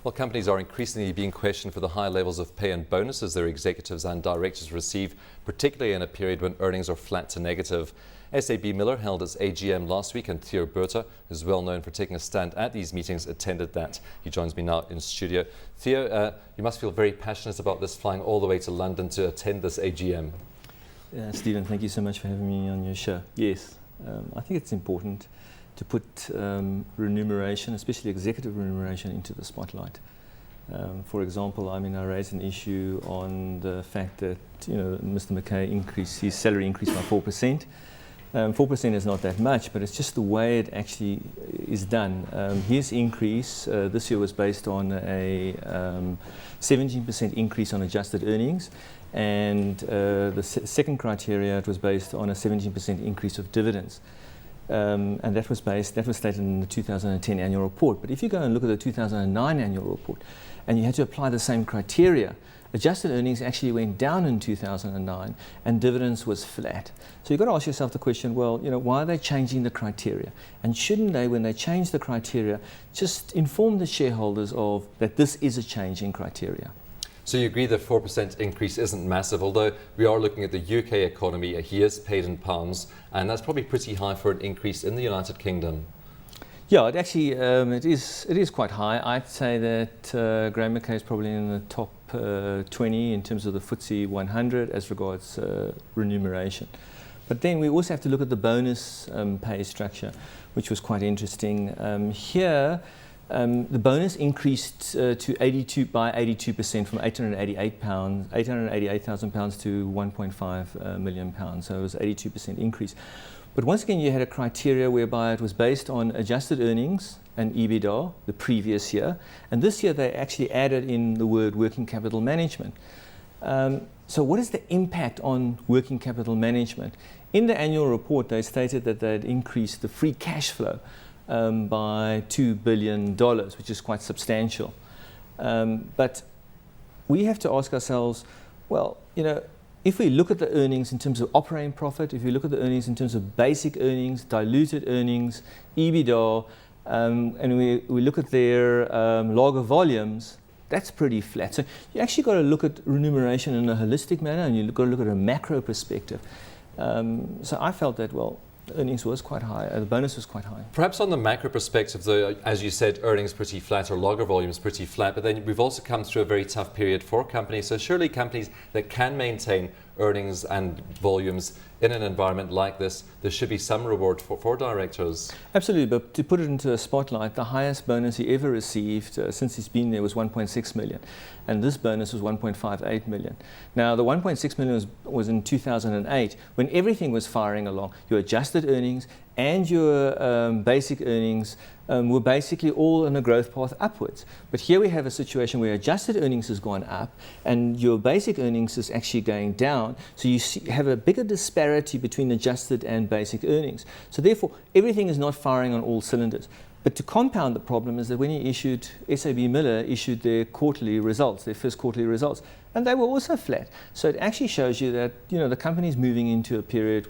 Well, companies are increasingly being questioned for the high levels of pay and bonuses their executives and directors receive, particularly in a period when earnings are flat to negative. SAB Miller held its AGM last week, and Theo Botha, who's well known for taking a stand at these meetings, attended that. He joins me now in studio. Theo, you must feel very passionate about this, flying all the way to London to attend this AGM. Stephen, thank you so much for having me on your show. Yes, I think it's important to put remuneration, especially executive remuneration, into the spotlight. For example, I raised an issue on the fact that Mr. McKay his salary increased by 4%. 4% is not that much, but it's just the way it actually is done. His increase this year was based on a 17% increase on adjusted earnings, and the second criteria, it was based on a 17% increase of dividends. And that was stated in the 2010 annual report. But if you go and look at the 2009 annual report, and you had to apply the same criteria, adjusted earnings actually went down in 2009, and dividends was flat. So you've got to ask yourself the question, well, why are they changing the criteria? And shouldn't they, when they change the criteria, just inform the shareholders of that this is a change in criteria? So you agree the 4% increase isn't massive, although we are looking at the UK economy. He is paid in pounds, and that's probably pretty high for an increase in the United Kingdom. Yeah, it actually it is quite high. I'd say that Graham McKay is probably in the top 20 in terms of the FTSE 100 as regards remuneration. But then we also have to look at the bonus pay structure, which was quite interesting. Here, the bonus increased by 82% from £888,000 to £1.5 million. So it was an 82% increase. But once again, you had a criteria whereby it was based on adjusted earnings and EBITDA the previous year. And this year, they actually added in the word working capital management. So what is the impact on working capital management? In the annual report, they stated that they'd increased the free cash flow by $2 billion, which is quite substantial. But we have to ask ourselves, well, if we look at the earnings in terms of operating profit, if we look at the earnings in terms of basic earnings, diluted earnings, EBITDA, and we look at their lager volumes, that's pretty flat. So you actually got to look at remuneration in a holistic manner, and you've got to look at a macro perspective. So I felt that, well, earnings was quite high, the bonus was quite high. Perhaps on the macro perspective, though, as you said, earnings pretty flat, or lager volumes pretty flat, but then we've also come through a very tough period for companies. So surely companies that can maintain earnings and volumes in an environment like this, there should be some reward for directors. Absolutely, but to put it into a spotlight, the highest bonus he ever received since he's been there was 1.6 million, and this bonus was 1.58 million. Now, the 1.6 million was in 2008, when everything was firing along. Your adjusted earnings and your basic earnings were basically all on a growth path upwards. But here we have a situation where adjusted earnings has gone up and your basic earnings is actually going down. So you have a bigger disparity between adjusted and basic earnings. So therefore, everything is not firing on all cylinders. But to compound the problem is that when SAB Miller issued their quarterly results, their first quarterly results, and they were also flat. So it actually shows you that the company is moving into a period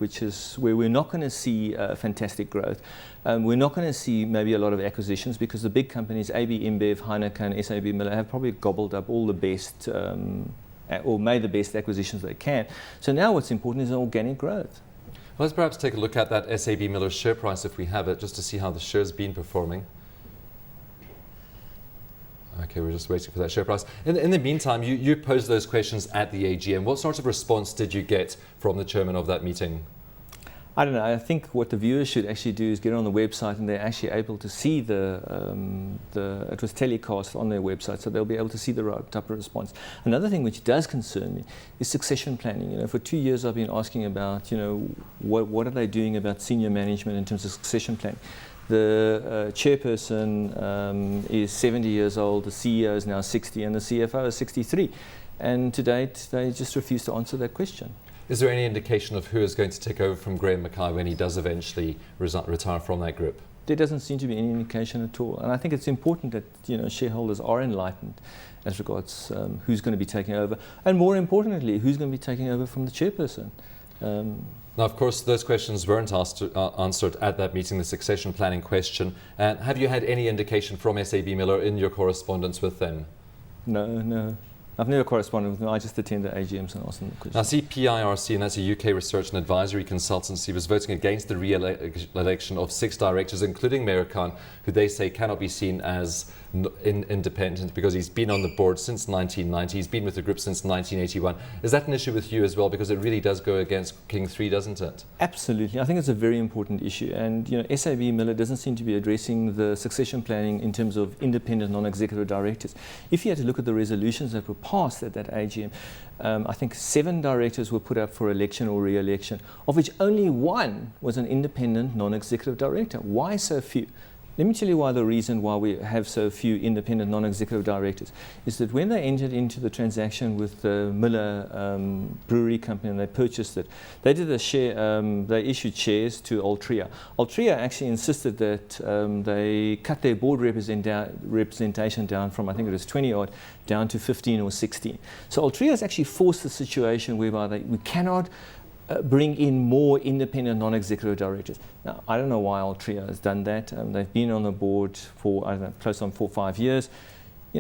where we're not going to see fantastic growth. We're not going to see maybe a lot of acquisitions, because the big companies, AB InBev, Heineken, and SAB Miller, have probably gobbled up all the best or made the best acquisitions they can. So now what's important is organic growth. Let's perhaps take a look at that SAB Miller share price if we have it, just to see how the share's been performing. Okay, we're just waiting for that share price. In the meantime, you posed those questions at the AGM. What sort of response did you get from the chairman of that meeting? I don't know. I think what the viewers should actually do is get on the website, and they're actually able to see it was telecast on their website, so they'll be able to see the type of response. Another thing which does concern me is succession planning. For 2 years I've been asking about, what are they doing about senior management in terms of succession planning. The chairperson is 70 years old, the CEO is now 60, and the CFO is 63. And to date, they just refuse to answer that question. Is there any indication of who is going to take over from Graham McKay when he does eventually retire from that group? There doesn't seem to be any indication at all. And I think it's important that shareholders are enlightened as regards who's going to be taking over. And more importantly, who's going to be taking over from the chairperson. Now, of course, those questions weren't answered at that meeting, the succession planning question. Have you had any indication from SAB Miller in your correspondence with them? No. I've never corresponded with them. I just attend the AGMs and ask them the questions. Now, CPIRC, and that's a UK research and advisory consultancy, was voting against the re-election of 6 directors, including Mayor Khan, who they say cannot be seen as independent because he's been on the board since 1990. He's been with the group since 1981. Is that an issue with you as well? Because it really does go against King 3, doesn't it? Absolutely. I think it's a very important issue. And SAB Miller doesn't seem to be addressing the succession planning in terms of independent non-executive directors. If you had to look at the resolutions that were passed at that AGM, I think 7 directors were put up for election or re-election, of which only 1 was an independent non-executive director. Why so few? Let me tell you why the reason why we have so few independent non-executive directors is that when they entered into the transaction with the Miller Brewery Company and they purchased it, they did a share, they issued shares to Altria. Altria actually insisted that they cut their board representation down from, I think it was 20 odd, down to 15 or 16. So Altria has actually forced the situation whereby we cannot bring in more independent non-executive directors. Now, I don't know why Altria has done that. They've been on the board for, I don't know, close on 4 or 5 years.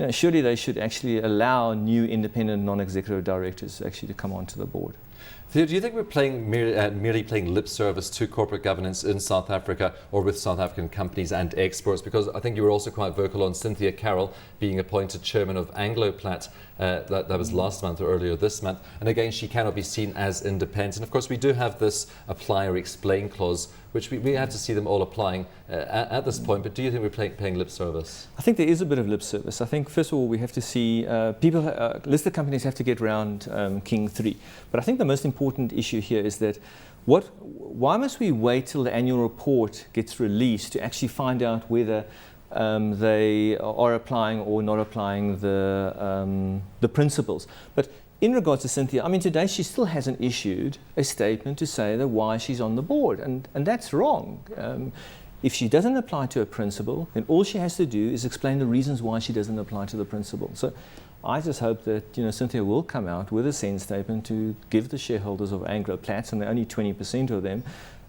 Surely they should actually allow new independent non-executive directors actually to come onto the board. Theo, do you think we're merely playing lip service to corporate governance in South Africa or with South African companies and exports? Because I think you were also quite vocal on Cynthia Carroll being appointed chairman of Anglo-Plat. That was last month or earlier this month. And again, she cannot be seen as independent. And of course, we do have this apply or explain clause, which we have to see them all applying at this point. But do you think we're paying lip service? I think there is a bit of lip service. I think, first of all, we have to see listed companies have to get around King 3. But I think the most important issue here is that why must we wait till the annual report gets released to actually find out whether they are applying or not applying the principles? But in regards to Cynthia, I mean, today she still hasn't issued a statement to say that why she's on the board, and that's wrong. If she doesn't apply to a principle, then all she has to do is explain the reasons why she doesn't apply to the principle. So I just hope that Cynthia will come out with a SENS statement to give the shareholders of Anglo-Plat, and there are only 20% of them,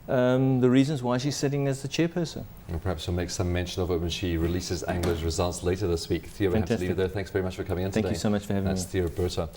the reasons why she's sitting as the chairperson. And perhaps she'll make some mention of it when she releases Anglo's results later this week. Theo, we have to leave it there. Thanks very much for coming in today. Thank you so much for having me. That's Theo Botha.